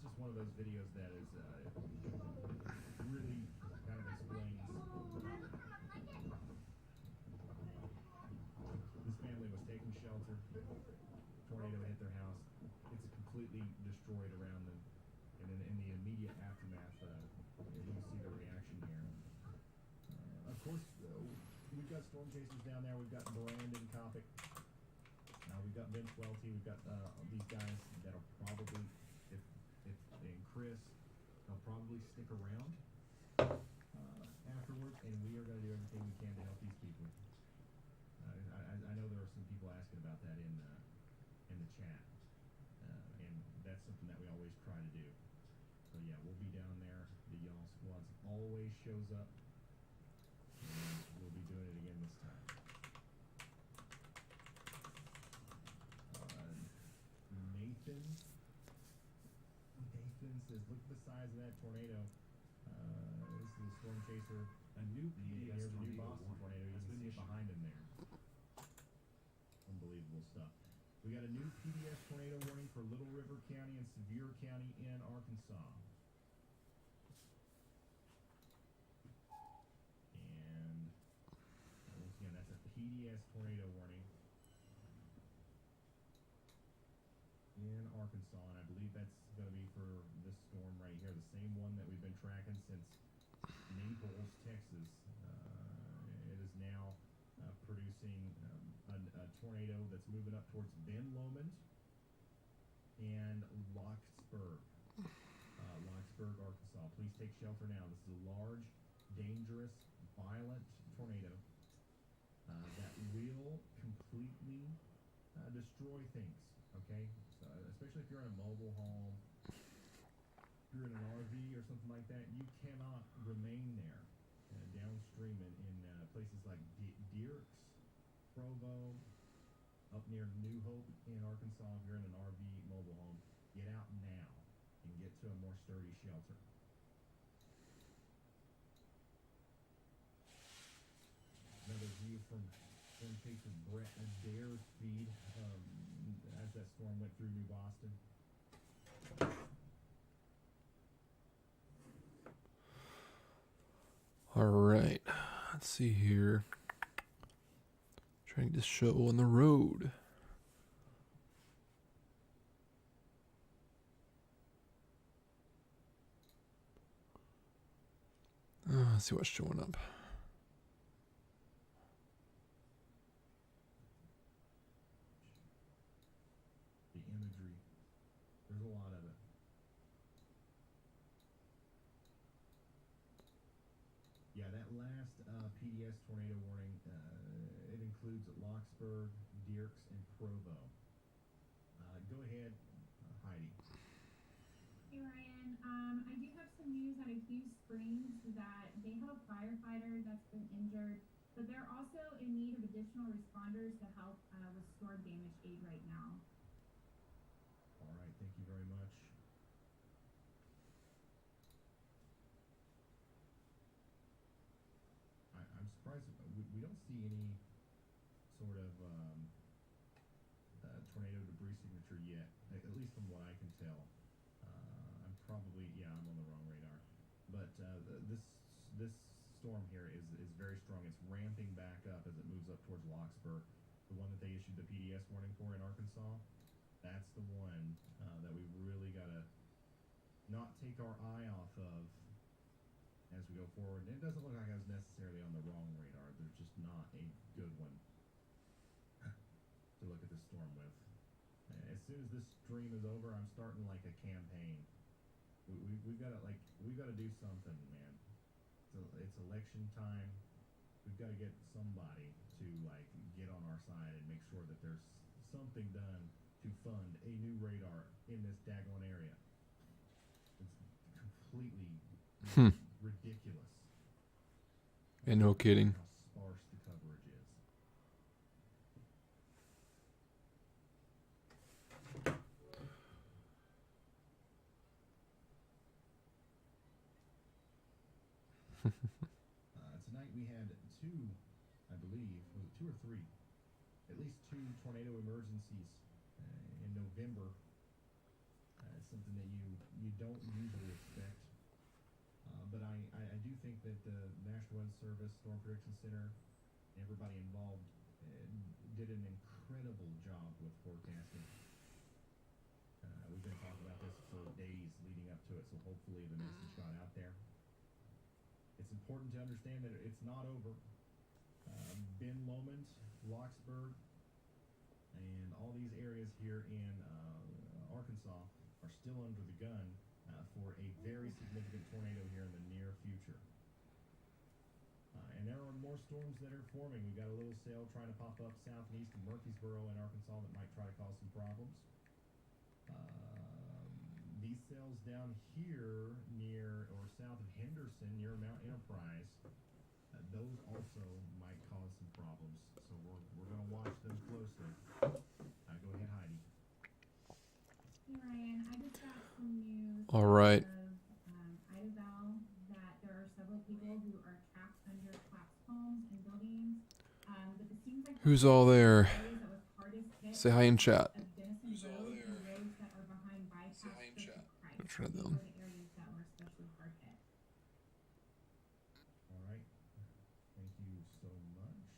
just one of those videos that is really kind of explains. This family was taking shelter. Tornado hit their house. It's completely destroyed around them. And then in the immediate aftermath, you see the reaction here. Of course, we've got storm chasers down there. We've got Brandon Kopic. We've got Vince Welty. We've got these guys that'll probably, if and Chris, they'll probably stick around afterwards, and we are going to do everything we can to help these people. I know there are some people asking about that in the chat, and that's something that we always try to do. So yeah, we'll be down there. The Y'all Squads always shows up, and we'll be doing it again this time. Nathan says, look at the size of that tornado. This is a storm chaser. A new Boston tornado. You can see it behind him there. Unbelievable stuff. We got a new PBS tornado warning for Little River County and Sevier County in Arkansas. And once again, that's a PDS tornado warning in Arkansas, and I believe that's going to be for this storm right here, the same one that we've been tracking since Naples, Texas. It is now producing a tornado that's moving up towards Ben Lomond and Locksburg, Arkansas. Please take shelter now. This is a large, dangerous, violent tornado that will completely destroy things. Okay, so especially if you're in a mobile home, if you're in an RV or something like that, you cannot remain there downstream in places like Dierks, Provo, up near New Hope in Arkansas. If you're in an RV mobile home, get out now and get to a more sturdy shelter. Another view from storm chaser Brett Adair's feed as that storm went through New Boston. All right, let's see here. Trying to show on the road. Let's see what's showing up. The imagery, there's a lot of it. Yeah, that last PDS tornado warning, it includes Locksburg, Dierks, and Provo. Go ahead, Heidi. Hey Ryan, I do have some news out of Hughes Springs that they have a firefighter that's been injured, but they're also in need of additional responders to help with storm damage aid right now. All right, thank you very much. I'm surprised we don't see any sort of tornado debris signature yet, at least from what I can tell. I'm on the wrong radar. But this storm here is very strong. It's ramping back up as it moves up towards Locksburg. The one that they issued the PDS warning for in Arkansas, that's the one that we really got to not take our eye off of as we go forward. And it doesn't look like I was necessarily on the wrong radar. There's just not a good one to look at this storm with. As soon as this stream is over, I'm starting like a campaign. We've got to do something, man. It's election time. We've got to get somebody to get on our side and make sure that there's something done to fund a new radar in this daggone area. It's completely ridiculous. And no kidding. How sparse the coverage is. Tonight we had two, I believe, was it 2 or 3? At least 2 tornado emergencies in November It's something that you don't usually expect. But I do think that the National Weather Service, Storm Prediction Center, everybody involved did an incredible job with forecasting. We've been talking about this for days leading up to it, so hopefully the message got out there. It's important to understand that it's not over. Ben Lomond, Locksburg, and all these areas here in Arkansas are still under the gun for a very significant tornado here in the near future. And there are more storms that are forming. We've got a little cell trying to pop up south and east of Murfreesboro in Arkansas that might try to cause some problems. These cells down here near or south of Henderson near Mount Enterprise, those also might cause some problems. So we're going to watch them closely. Go ahead, Heidi. Hey Ryan, I just got some news. All right. Idabel, that there are several people who are trapped under collapsed homes and buildings. But it seems like Who's all there? areas that was hardest hit Say hi in chat. of Denison Road and roads that are behind bypass Say hi in Church chat. of Christ. I'll try These them. were the areas that were especially hard hit. All right. Thank you so much.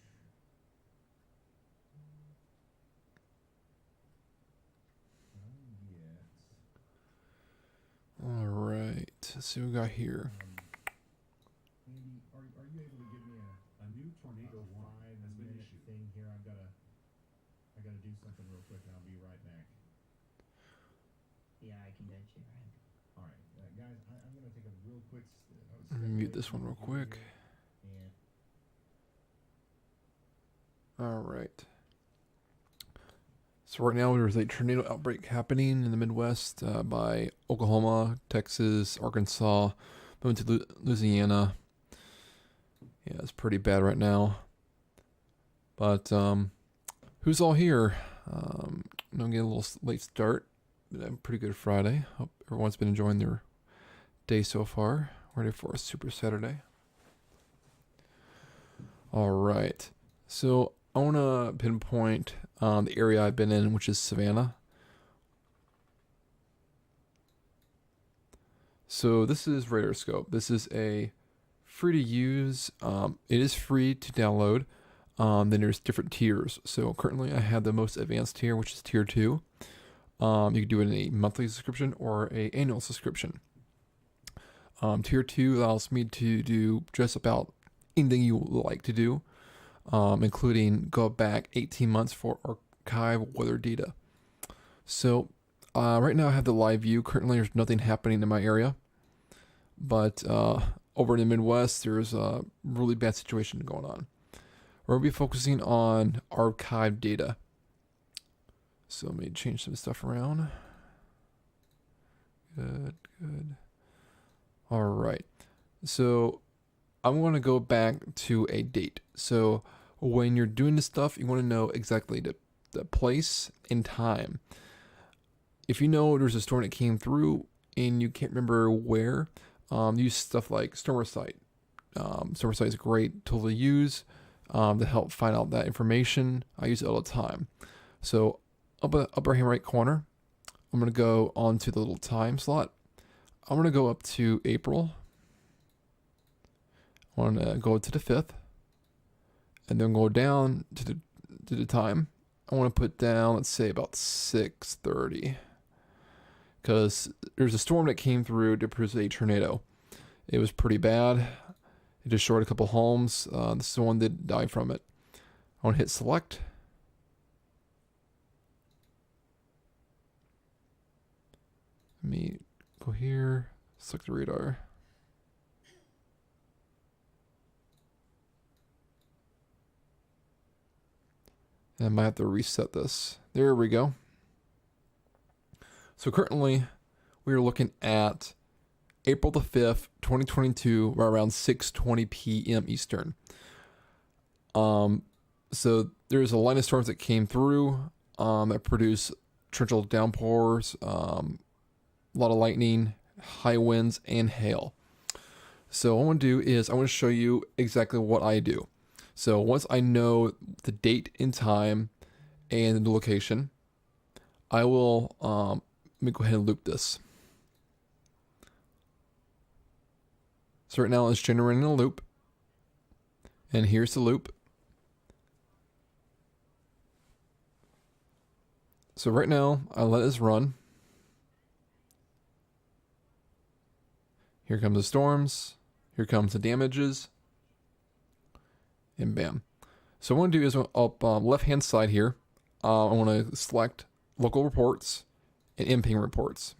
All right. Let's see what we got here. Andy, are you able to give me a new tornado 5-minute thing here? I gotta do something real quick, and I'll be right back. Yeah, I can get you, Ryan. All right, guys, I'm gonna take a real quick. Let me mute this one real quick. And All right. So right now there's a tornado outbreak happening in the Midwest by Oklahoma, Texas, Arkansas, moving to Louisiana. Yeah, it's pretty bad right now. But who's all here? I'm getting a little late start, but I'm pretty good Friday. Hope everyone's been enjoying their day so far. Ready for a super Saturday. All right. So I want to pinpoint the area I've been in, which is Savannah. So this is RadarScope. This is a free to use. It is free to download. Then there's different tiers. So currently I have the most advanced tier, which is tier 2. You can do it in a monthly subscription or a annual subscription. Tier 2 allows me to do just about anything you like to do, including go back 18 months for archive weather data. So right now I have the live view. Currently there's nothing happening in my area, but over in the Midwest there's a really bad situation going on. We're going to be focusing on archive data. So let me change some stuff around. Good. All right. So I'm going to go back to a date. So when you're doing this stuff, you want to know exactly the place and time. If you know there's a storm that came through and you can't remember where, use stuff like StormSite. StormSite is a great tool to use to help find out that information. I use it all the time. So up in the upper hand right corner, I'm going to go onto the little time slot. I'm going to go up to April. I want to go to the 5th. And then go down to the time. I want to put down, let's say, about 6:30. Because there's a storm that came through to produce a tornado. It was pretty bad. It destroyed a couple homes. This is the one that died from it. I want to hit select. Let me go here, select the radar. And I might have to reset this. There we go. So currently, we are looking at April the 5th, 2022, right around 6:20 p.m. Eastern. So there's a line of storms that came through that produced torrential downpours, a lot of lightning, high winds, and hail. So what I want to do is I want to show you exactly what I do. So once I know the date and time and the location, I will let me go ahead and loop this. So right now it's generating a loop. And here's the loop. So right now, I let this run. Here comes the storms. Here comes the damages. And bam. So what I want to do is up left-hand side here, I want to select local reports and in-ping reports.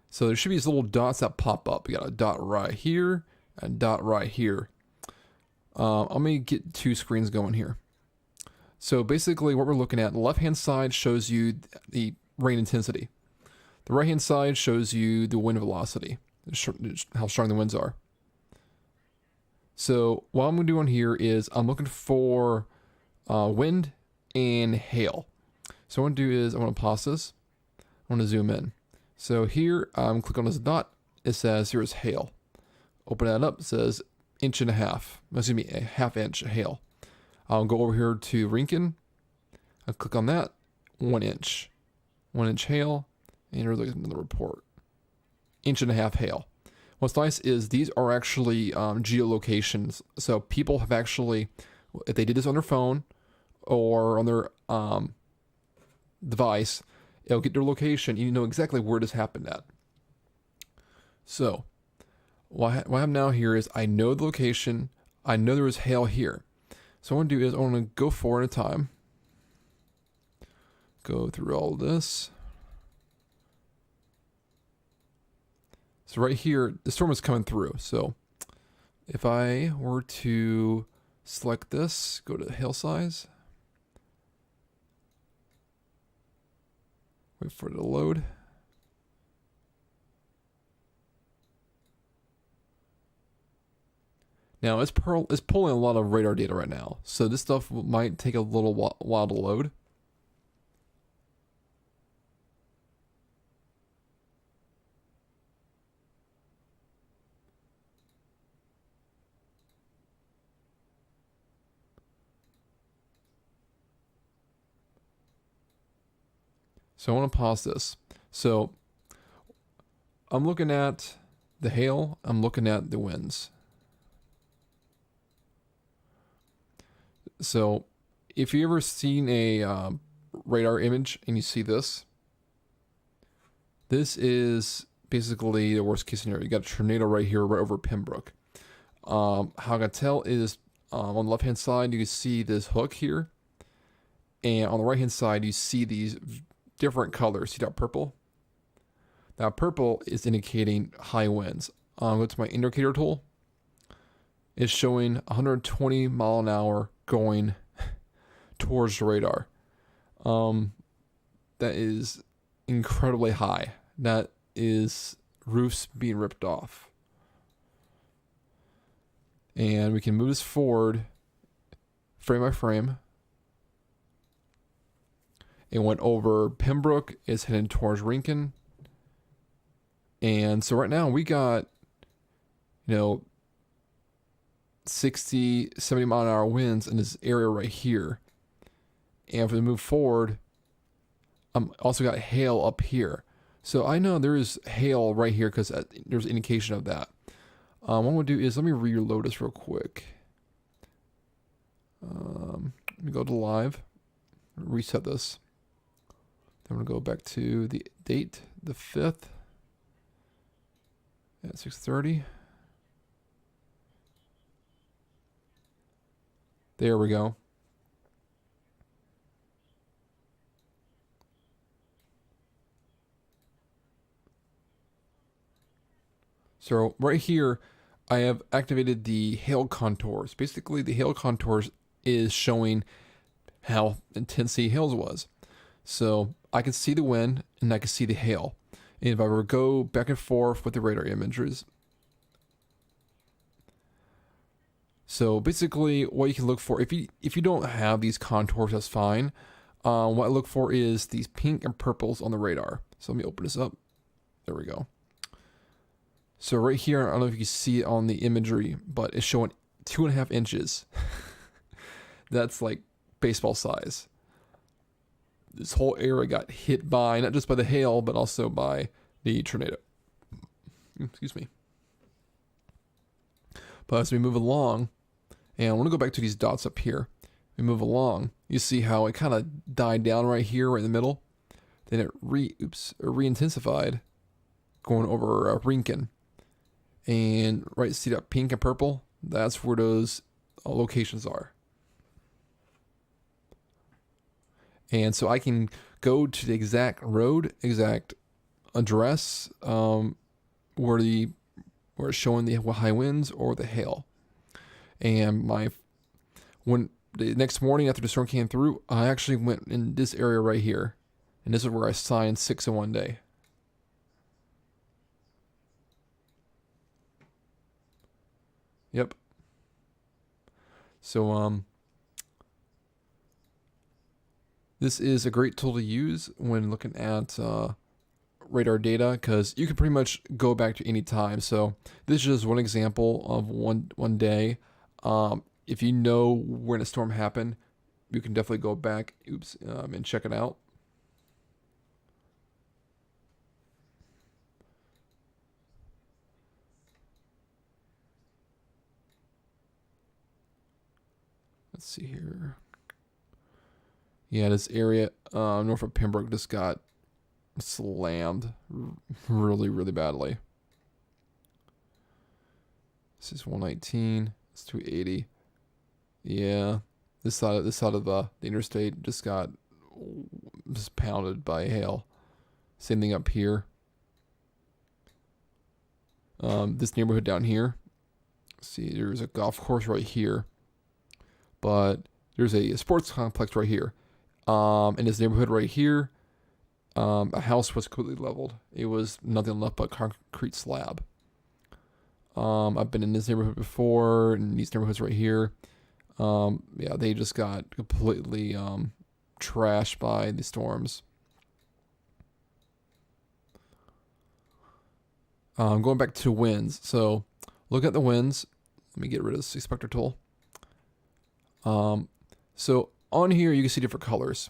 So there should be these little dots that pop up. You got a dot right here and a dot right here. Let me get two screens going here. So basically what we're looking at, the left-hand side shows you the rain intensity. The right-hand side shows you the wind velocity, how strong the winds are. So what I'm doing here is I'm looking for wind and hail. So what I'm going to do is I want to pause this. I want to zoom in. So here, click on this dot. It says here's hail. Open that up. It says 1.5 inches. Excuse me, a 1/2 inch hail. I'll go over here to Rincon. I'll click on that. 1 inch. 1 inch hail. And here's another report. 1.5 inches hail. What's nice is these are actually geolocations. So people have actually, if they did this on their phone or on their device, it'll get their location. You know exactly where this happened at. So what I have now here is I know the location. I know there was hail here. So what I'm going to do is I want to go forward in time. Go through all this. So right here, the storm is coming through. So if I were to select this, go to the hail size. Wait for it to load. Now it's pulling a lot of radar data right now, so this stuff might take a little while to load. So I want to pause this. So I'm looking at the hail, I'm looking at the winds. So if you ever seen a radar image and you see this is basically the worst case scenario. You got a tornado right here, right over Pembroke. How I can tell is on the left hand side, you can see this hook here. And on the right hand side, you see these different colors. See that purple? Now purple is indicating high winds. Go to my indicator tool. It's showing 120 mile an hour going towards the radar. That is incredibly high. That is roofs being ripped off. And we can move this forward frame by frame. It went over Pembroke. It's heading towards Rincon. And so right now we got, 60, 70 mile an hour winds in this area right here. And if we move forward, also got hail up here. So I know there is hail right here because there's indication of that. What I'm going to do is let me reload this real quick. Let me go to live, reset this. I'm going to go back to the date, the 5th at 6:30. There we go. So right here, I have activated the hail contours. Basically, the hail contours is showing how intense the hail was. So I can see the wind and I can see the hail. And if I were to go back and forth with the radar images. So basically what you can look for, if you don't have these contours, that's fine. What I look for is these pink and purples on the radar. So let me open this up. There we go. So right here, I don't know if you can see it on the imagery, but it's showing 2.5 inches. That's like baseball size. this whole area got hit by, not just by the hail, but also by the tornado. Excuse me. But as we move along, and I want to go back to these dots up here. We move along, you see how it kind of died down right here, right in the middle. Then it re-intensified, going over Rinkin. And right, see that pink and purple? That's where those locations are. And so I can go to the exact road, exact address, where it's showing the high winds or the hail. And when the next morning after the storm came through, I actually went in this area right here. And this is where I signed 6 in one day. Yep. So, this is a great tool to use when looking at radar data, because you can pretty much go back to any time. So this is just one example of one day. If you know when a storm happened, you can definitely go back and check it out. Let's see here. Yeah, this area north of Pembroke just got slammed really, really badly. This is 119. It's 280. Yeah, this side of the interstate just got pounded by hail. Same thing up here. This neighborhood down here. See, there's a golf course right here, but there's a sports complex right here. In this neighborhood right here, a house was completely leveled. It was nothing left but concrete slab. I've been in this neighborhood before, in these neighborhoods right here. Yeah, they just got completely trashed by the storms. Going back to winds. So look at the winds. Let me get rid of this inspector tool. So on here, you can see different colors.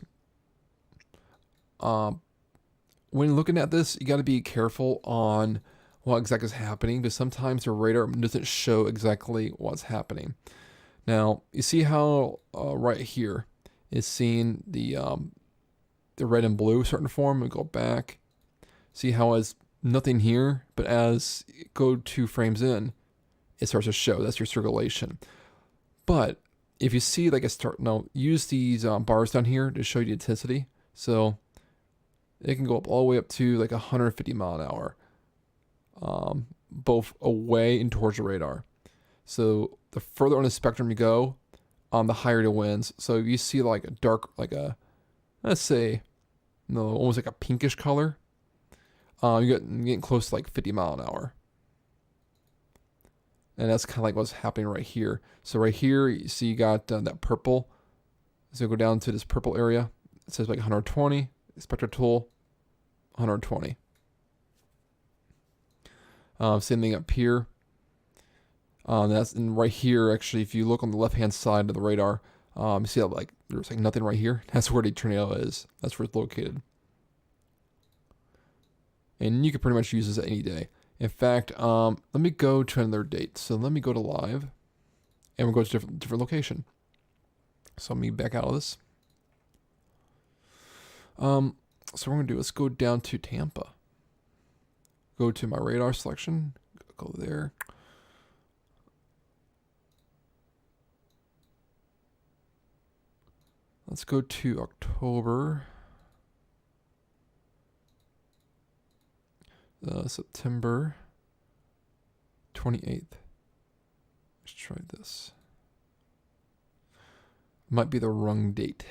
When looking at this, you got to be careful on what exactly is happening, because sometimes the radar doesn't show exactly what's happening. Now, you see how right here is seeing the red and blue starting to form. We go back. See how it's nothing here, but as you go 2 frames in, it starts to show. That's your circulation. But if you see like use these bars down here to show you the intensity. So it can go up all the way up to like 150 mile an hour, both away and towards the radar. So the further on the spectrum you go, the higher the winds. So if you see like a dark, let's say, almost like a pinkish color, you're getting close to like 50 mile an hour. And that's kind of like what's happening right here. So right here, you see you got that purple. So go down to this purple area. It says like 120. Spectra tool, 120. Same thing up here. And right here, actually, if you look on the left-hand side of the radar, you see that there's like nothing right here. That's where the tornado is. That's where it's located. And you can pretty much use this any day. In fact, let me go to another date. So let me go to live, and we'll go to different location. So let me back out of this. So what we're gonna do, let's go down to Tampa. Go to my radar selection. Go there. Let's go to October. September 28th. Let's try this. Might be the wrong date.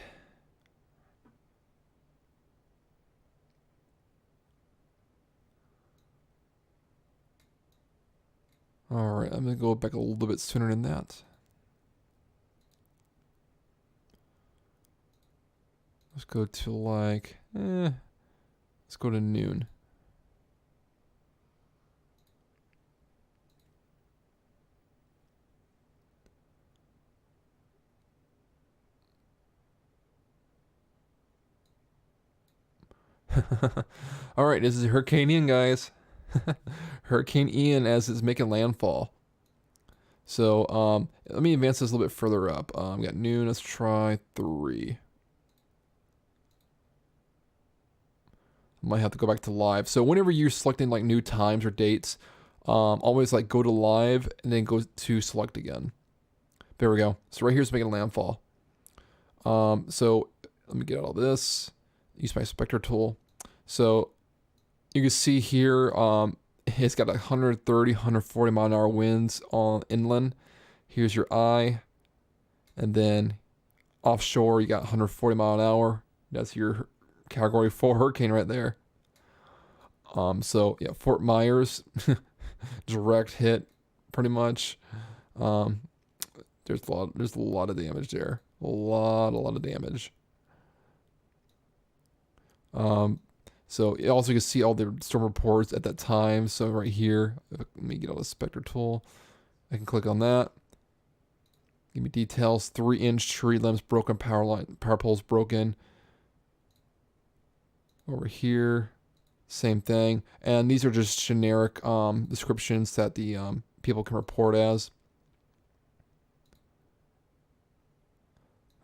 All right, I'm gonna go back a little bit sooner than that. Let's go to let's go to noon. All right, this is Hurricane Ian, guys. Hurricane Ian as it's making landfall. So let me advance this a little bit further up. We got noon. Let's try 3. Might have to go back to live. So whenever you're selecting like new times or dates, always like go to live and then go to select again. There we go. So right here is making landfall. So let me get out all this. Use my spectre tool. So you can see here, it's got 130, 140 mile an hour winds on inland. Here's your eye. And then offshore, you got 140 mile an hour. That's your category 4 hurricane right there. So yeah, Fort Myers, direct hit, pretty much. There's a lot of damage there. A lot of damage. So also you can see all the storm reports at that time. So right here, let me get out the spectre tool. I can click on that. Give me details. 3-inch tree limbs broken, power poles broken. Over here, same thing. And these are just generic descriptions that the people can report as.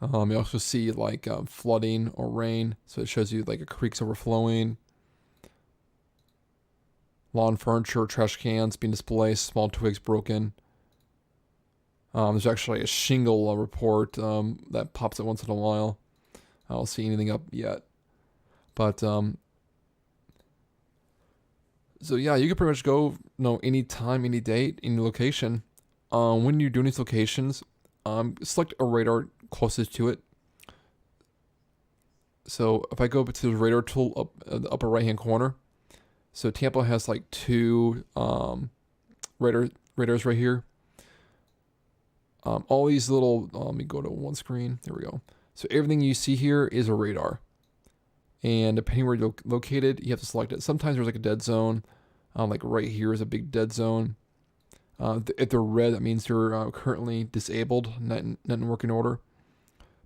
You also see like flooding or rain. So it shows you like a creek's overflowing. Lawn furniture, trash cans being displaced, small twigs broken. There's actually a shingle report that pops up once in a while. I don't see anything up yet. But, so yeah, you can pretty much go, any time, any date, any location. When you're doing these locations, select a radar closest to it. So if I go to the radar tool up in the upper right hand corner, so Tampa has like 2 radars right here. All these little, let me go to one screen. There we go. So everything you see here is a radar. And depending where you're located, you have to select it. Sometimes there's like a dead zone. Like right here is a big dead zone. If they're red, that means they're currently disabled, not in working order.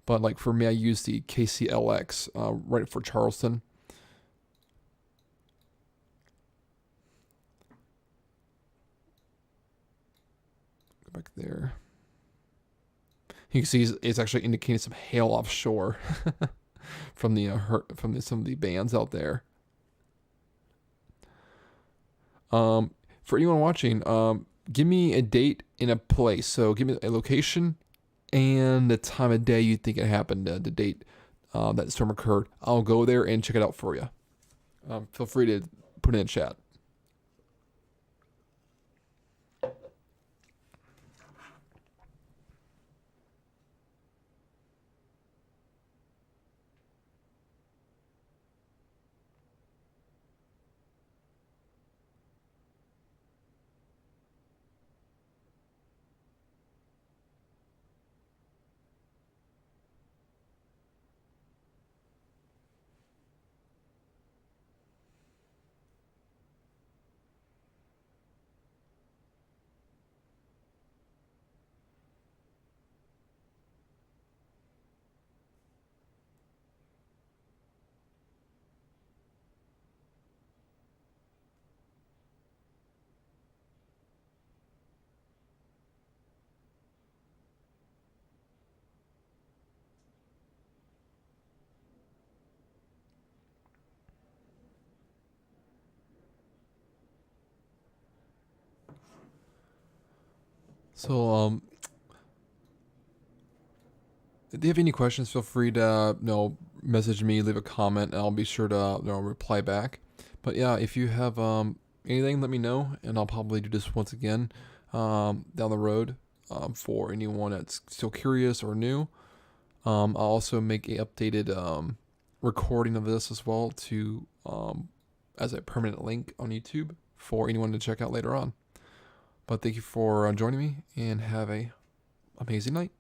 But like for me, I use the KCLX right for Charleston. Go back there. You can see it's actually indicating some hail offshore from some of the bands out there. For anyone watching, give me a date and a place. So give me a location and the time of day you think it happened, the date that storm occurred. I'll go there and check it out for you. Feel free to put it in the chat. So, if you have any questions, feel free to message me, leave a comment, and I'll be sure to reply back. But yeah, if you have anything, let me know, and I'll probably do this once again down the road for anyone that's still curious or new. I'll also make a updated recording of this as well to as a permanent link on YouTube for anyone to check out later on. But thank you for joining me, and have a amazing night.